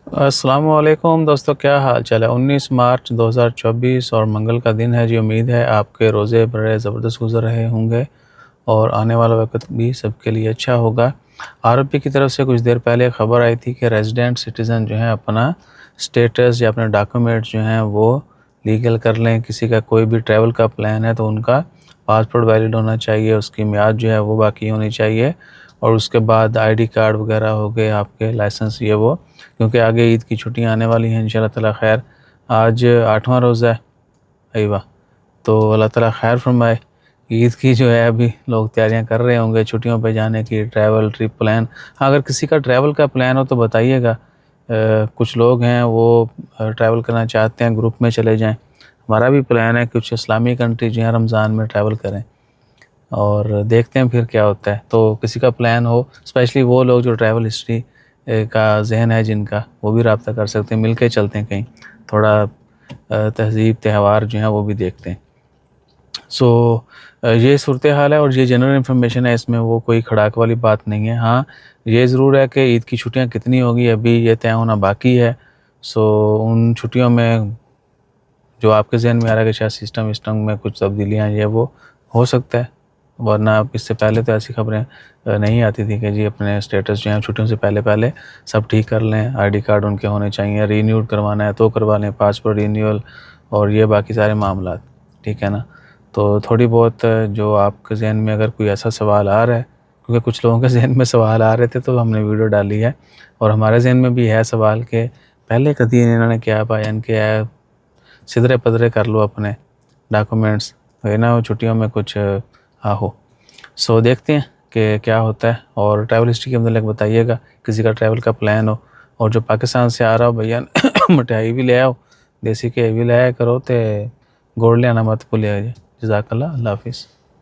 السلام علیکم دوستو، کیا حال چال ہے؟ 19 مارچ 2024 اور منگل کا دن ہے جی۔ امید ہے آپ کے روزے بڑے زبردست گزر رہے ہوں گے اور آنے والا وقت بھی سب کے لیے اچھا ہوگا۔ RP کی طرف سے کچھ دیر پہلے خبر آئی تھی کہ ریزیڈنٹ سٹیزن جو ہیں اپنا سٹیٹس یا اپنے ڈاکومنٹس جو ہیں وہ لیگل کر لیں۔ کسی کا کوئی بھی ٹریول کا پلان ہے تو ان کا پاسپورٹ ویلڈ ہونا چاہیے، اس کی میعاد جو ہے وہ باقی ہونی چاہیے، اور اس کے بعد ID کارڈ وغیرہ ہو گئے، آپ کے لائسنس یہ وہ، کیونکہ آگے عید کی چھٹیاں آنے والی ہیں انشاءاللہ تعالی خیر۔ آج 8واں روزہ ہے، ایوہ، تو اللہ تعالیٰ خیر فرمائے۔ عید کی جو ہے ابھی لوگ تیاریاں کر رہے ہوں گے چھٹیوں پہ جانے کی، ٹریول ٹرپ پلان۔ اگر کسی کا ٹریول کا پلان ہو تو بتائیے گا۔ کچھ لوگ ہیں وہ ٹریول کرنا چاہتے ہیں، گروپ میں چلے جائیں۔ ہمارا بھی پلان ہے کچھ اسلامی کنٹری جو ہیں رمضان میں ٹریول کریں، اور دیکھتے ہیں پھر کیا ہوتا ہے۔ تو کسی کا پلان ہو، اسپیشلی وہ لوگ جو ٹریول ہسٹری کا ذہن ہے جن کا، وہ بھی رابطہ کر سکتے ہیں، مل کے چلتے ہیں کہیں، تھوڑا تہذیب تہوار جو ہیں وہ بھی دیکھتے ہیں۔ یہ صورتحال ہے اور یہ جنرل انفارمیشن ہے، اس میں وہ کوئی کھڑاک والی بات نہیں ہے۔ ہاں یہ ضرور ہے کہ عید کی چھٹیاں کتنی ہوگی ابھی یہ طے ہونا باقی ہے۔ ان چھٹیوں میں جو آپ کے ذہن میں آ رہا ہے کہ شاید سسٹم میں کچھ تبدیلیاں یہ وہ ہو سکتا ہے، ورنہ اس سے پہلے تو ایسی خبریں نہیں آتی تھی کہ جی اپنے سٹیٹس جو ہیں چھٹیوں سے پہلے سب ٹھیک کر لیں، ID کارڈ ان کے ہونے چاہیے، رینیوڈ کروانا ہے تو کروا لیں، پاسپورٹ رینیول اور یہ باقی سارے معاملات، ٹھیک ہے نا۔ تو تھوڑی بہت جو آپ کے ذہن میں اگر کوئی ایسا سوال آ رہا ہے، کیونکہ کچھ لوگوں کے ذہن میں سوال آ رہے تھے تو ہم نے ویڈیو ڈالی ہے، اور ہمارے ذہن میں بھی ہے سوال کہ پہلے کدی انہوں نے کیا بیان کیا ہے، سدرے پدرے کر لو اپنے ڈاکومنٹس، نا چھٹیوں میں کچھ ہو۔ دیکھتے ہیں کہ کیا ہوتا ہے، اور ٹریول ہسٹری کے متعلق بتائیے گا کسی کا ٹریول کا پلان ہو، اور جو پاکستان سے آ رہا ہو بھیا مٹھائی بھی لے آؤ، دیسی کے بھی لے آیا کرو، تے گوڑ لینا مت بھولیا جی۔ جزاک اللہ، اللہ حافظ۔